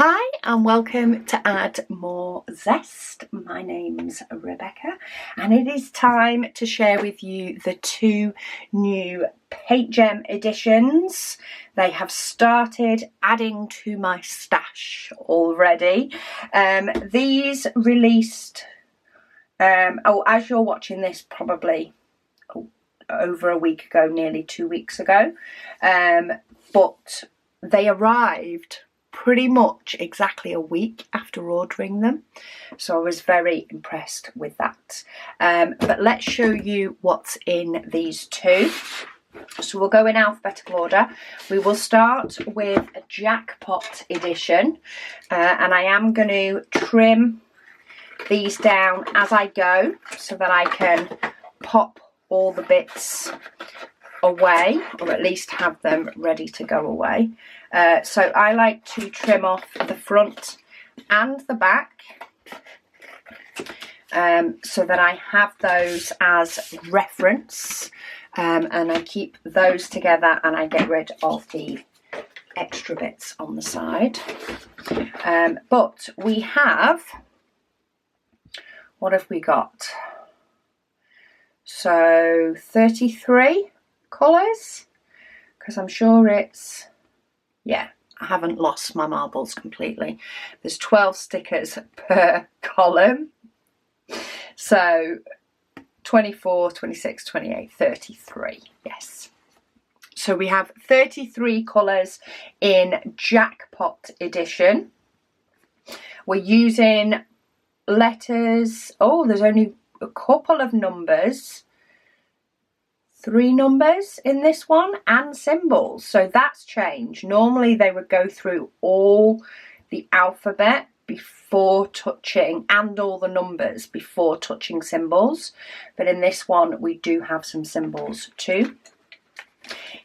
Hi and welcome to Add More Zest. My name's Rebecca and it is time to share with you the two new Paint Gem editions. They have started adding to my stash already. These released, as you're watching this, probably over a week ago, nearly 2 weeks ago, but they arrived pretty much exactly a week after ordering them, so I was very impressed with that. But let's show you what's in these two. So we'll go in alphabetical order. We will start with a Jackpot Edition, and I am going to trim these down as I go so that I can pop all the bits away, or at least have them ready to go away. So I like to trim off the front and the back so that I have those as reference, and I keep those together and I get rid of the extra bits on the side. But we have, what have we got? So 33 colours, because I'm sure it's, yeah, I haven't lost my marbles completely. There's 12 stickers per column, so 24, 26, 28, 33, yes. So we have 33 colours in Jackpot Edition. We're using letters, oh, there's only a couple of numbers, 3 numbers in this one, and symbols, so that's changed. Normally they would go through all the alphabet before touching, and all the numbers before touching symbols, but in this one we do have some symbols too.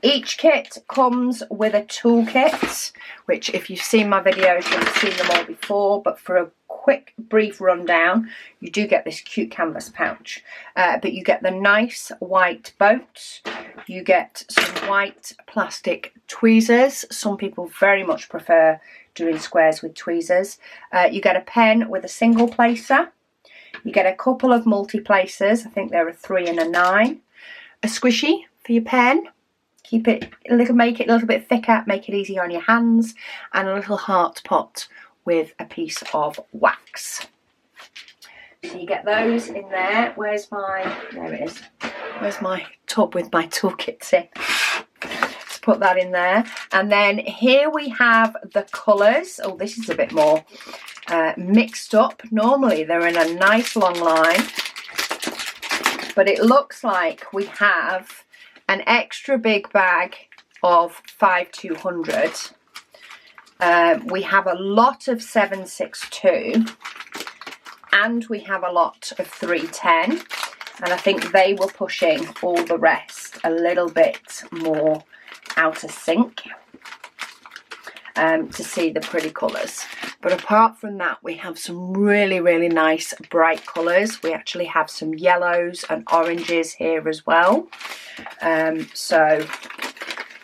Each kit comes with a toolkit, which if you've seen my videos you'll have seen them all before, but for a quick brief rundown, you do get this cute canvas pouch, but you get the nice white boat, you get some white plastic tweezers. Some people very much prefer doing squares with tweezers. You get a pen with a single placer, you get a couple of multi-placers, I think there are 3 and a 9, a squishy for your pen, keep it a little, make it a little bit thicker, make it easier on your hands, and a little heart pot with a piece of wax. So you get those in there. Where's my, there it is. Where's my tub with my toolkits in? Let's put that in there. And then here we have the colours. Oh, this is a bit more mixed up. Normally they're in a nice long line, but it looks like we have an extra big bag of 5200. We have a lot of 762 and we have a lot of 310, and I think they were pushing all the rest a little bit more out of sync to see the pretty colours. But apart from that, we have some really, really nice bright colours. We actually have some yellows and oranges here as well. So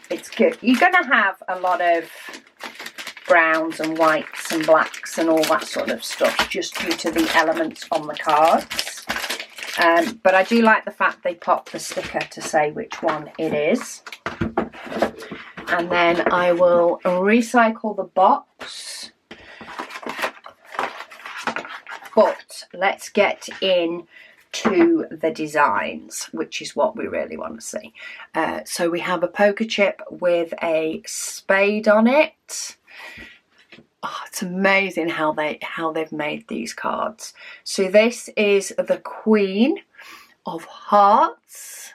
it's good. You're going to have a lot of browns and whites and blacks and all that sort of stuff just due to the elements on the cards. But I do like the fact they pop the sticker to say which one it is. And then I will recycle the box. But let's get in to the designs, which is what we really want to see. So we have a poker chip with a spade on it. Oh, it's amazing how they've made these cards. So this is the Queen of Hearts,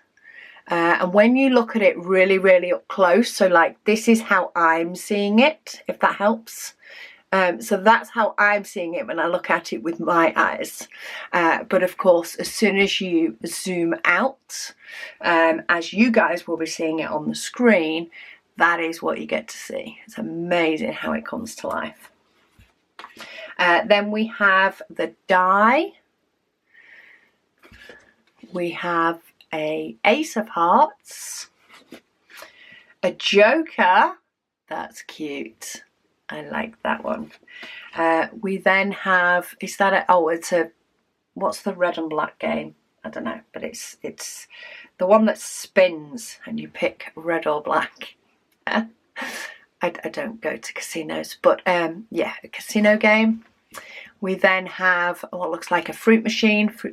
and when you look at it really, really up close, so like this is how I'm seeing it, if that helps. So that's how I'm seeing it when I look at it with my eyes. But of course, as soon as you zoom out, as you guys will be seeing it on the screen, that is what you get to see. It's amazing how it comes to life. Then we have the die. We have a Ace of Hearts, a Joker, that's cute, I like that one. We then have, is that a, oh, it's a, what's the red and black game? I don't know, but it's the one that spins and you pick red or black. I don't go to casinos, but yeah, a casino game. We then have what looks like a fruit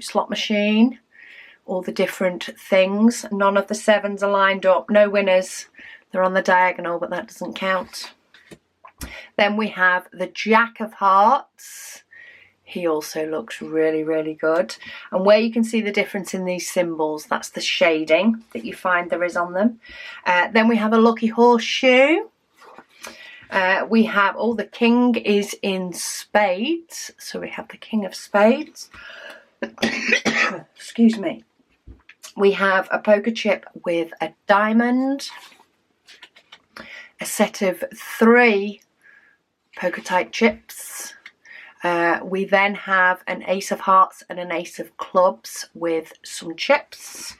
slot machine, all the different things. None of the sevens are lined up, no winners. They're on the diagonal, but that doesn't count. Then we have the Jack of Hearts. He also looks really, really good. And where you can see the difference in these symbols, that's the shading that you find there is on them. Then we have a lucky horseshoe. We have, oh, the king is in spades. So we have the king of spades. Excuse me. We have a poker chip with a diamond. A set of 3 poker type chips. We then have an ace of hearts and an ace of clubs with some chips.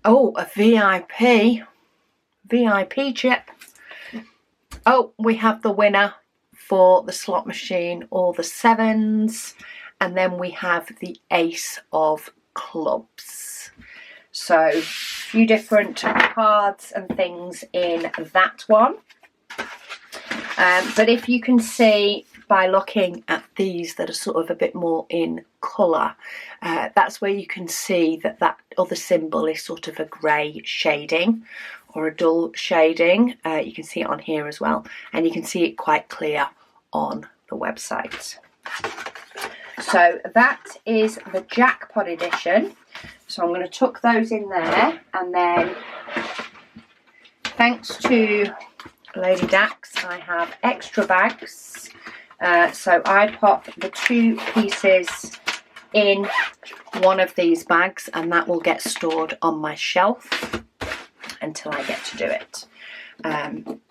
Oh, a VIP chip. Oh, we have the winner for the slot machine, all the sevens, and then we have the ace of clubs. So a few different cards and things in that one. But if you can see by looking at these that are sort of a bit more in colour, that's where you can see that that other symbol is sort of a grey shading or a dull shading. You can see it on here as well, and you can see it quite clear on the website. So that is the Jackpot Edition. So I'm going to tuck those in there, and then thanks to Lady Dax, I have extra bags. So I pop the 2 pieces in one of these bags, and that will get stored on my shelf until I get to do it.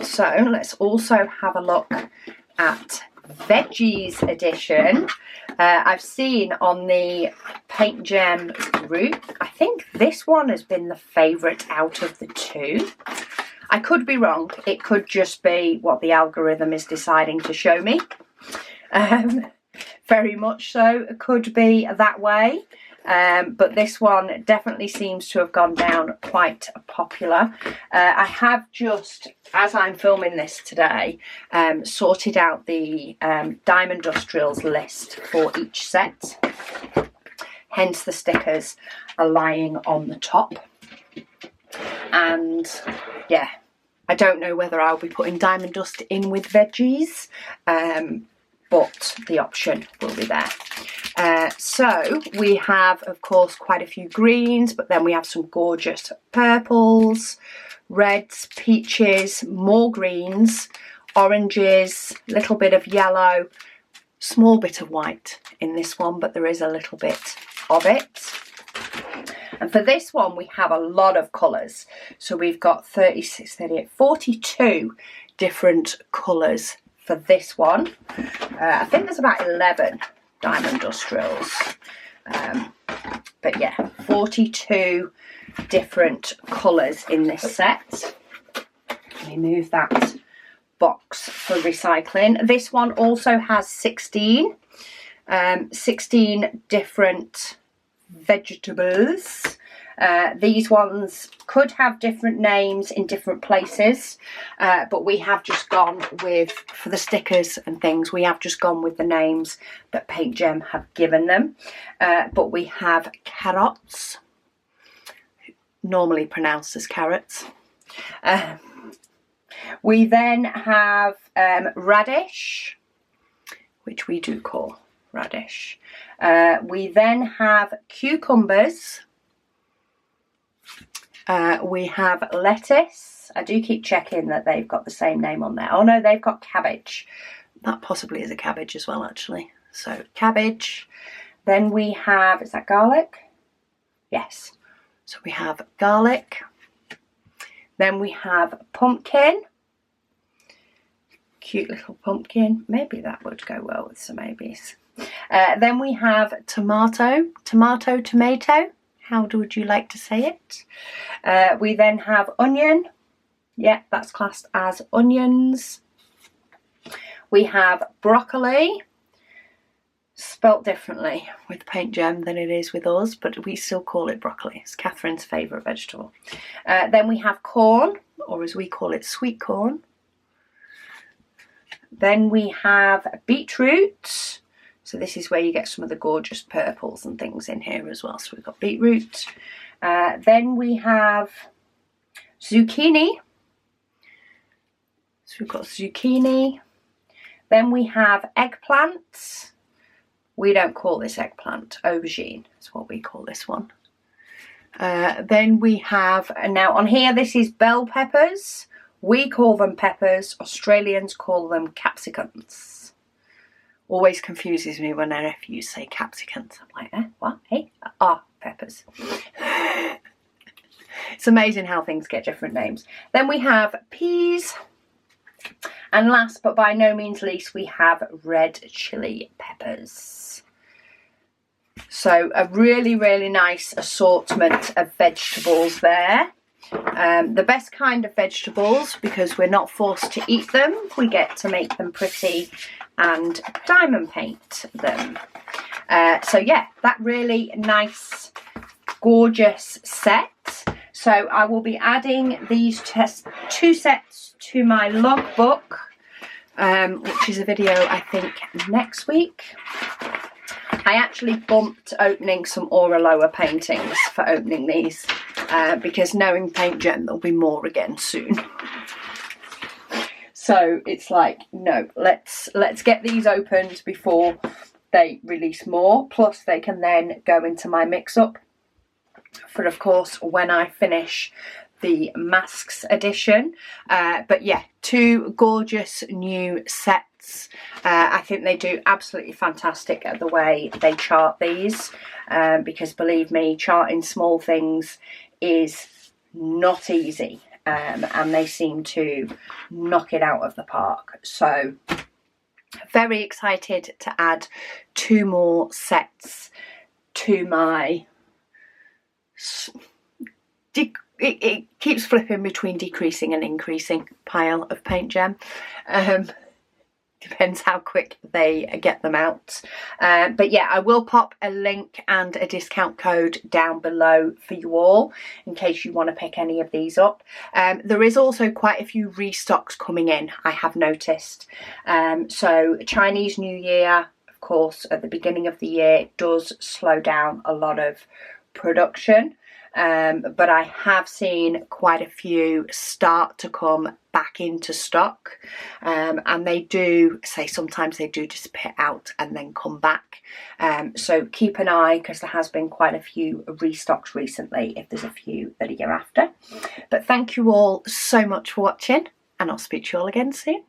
So let's also have a look at Veggies Edition. I've seen on the Paint Gem group, I think this one has been the favourite out of the 2. I could be wrong. It could just be what the algorithm is deciding to show me. Very much so. It could be that way. But this one definitely seems to have gone down quite popular. I have just, as I'm filming this today, sorted out the Diamond Dust Drills list for each set. Hence the stickers are lying on the top. And yeah, I don't know whether I'll be putting diamond dust in with veggies, but the option will be there. So we have, of course, quite a few greens, but then we have some gorgeous purples, reds, peaches, more greens, oranges, little bit of yellow, small bit of white in this one, but there is a little bit of it. And for this one, we have a lot of colours. So we've got 36, 38, 42 different colours for this one. I think there's about 11 diamond dust drills. But yeah, 42 different colours in this set. Let me move that box for recycling. This one also has 16 different vegetables. These ones could have different names in different places, but we have just gone with, for the stickers and things, we have just gone with the names that Paint Gem have given them. But we have carrots, normally pronounced as carrots. We then have radish, which we do call radish. We then have cucumbers. We have lettuce. I do keep checking that they've got the same name on there. Oh no, they've got cabbage. That possibly is a cabbage as well, actually. So cabbage. Then we have, is that garlic? Yes. So we have garlic. Then we have pumpkin. Cute little pumpkin. Maybe that would go well with some maybes. Then we have tomato. How would you like to say it? We then have onion. Yeah, that's classed as onions. We have broccoli, spelt differently with Paint Gem than it is with us, but we still call it broccoli. It's Catherine's favourite vegetable. Then we have corn, or as we call it, sweet corn. Then we have beetroot. So this is where you get some of the gorgeous purples and things in here as well. So we've got beetroot. Then we have zucchini. So we've got zucchini. Then we have eggplant. We don't call this eggplant, aubergine is what we call this one. Then we have, now on here, this is bell peppers. We call them peppers. Australians call them capsicums. Always confuses me when my nephews say capsicums. I'm like, eh, what? Hey? Peppers. It's amazing how things get different names. Then we have peas. And last but by no means least, we have red chilli peppers. So a really, really nice assortment of vegetables there. The best kind of vegetables, because we're not forced to eat them. We get to make them pretty and diamond paint them. So yeah, that really nice, gorgeous set. So I will be adding these two sets to my logbook, which is a video I think next week. I actually bumped opening some Aura Lower paintings for opening these because knowing Paint Gem, there'll be more again soon. So it's like, no, let's get these opened before they release more. Plus they can then go into my mix-up for, of course, when I finish the Masks edition. But yeah, two gorgeous new sets. I think they do absolutely fantastic at the way they chart these, because believe me, charting small things is not easy, and they seem to knock it out of the park. So very excited to add two more sets to my it keeps flipping between decreasing and increasing pile of Paint Gem. Depends how quick they get them out. But yeah, I will pop a link and a discount code down below for you all in case you want to pick any of these up. There is also quite a few restocks coming in, I have noticed. So Chinese New Year, of course, at the beginning of the year does slow down a lot of production. But I have seen quite a few start to come back into stock, and they do say sometimes they do disappear out and then come back. So keep an eye, because there has been quite a few restocks recently if there's a few that are after. But thank you all so much for watching, and I'll speak to you all again soon.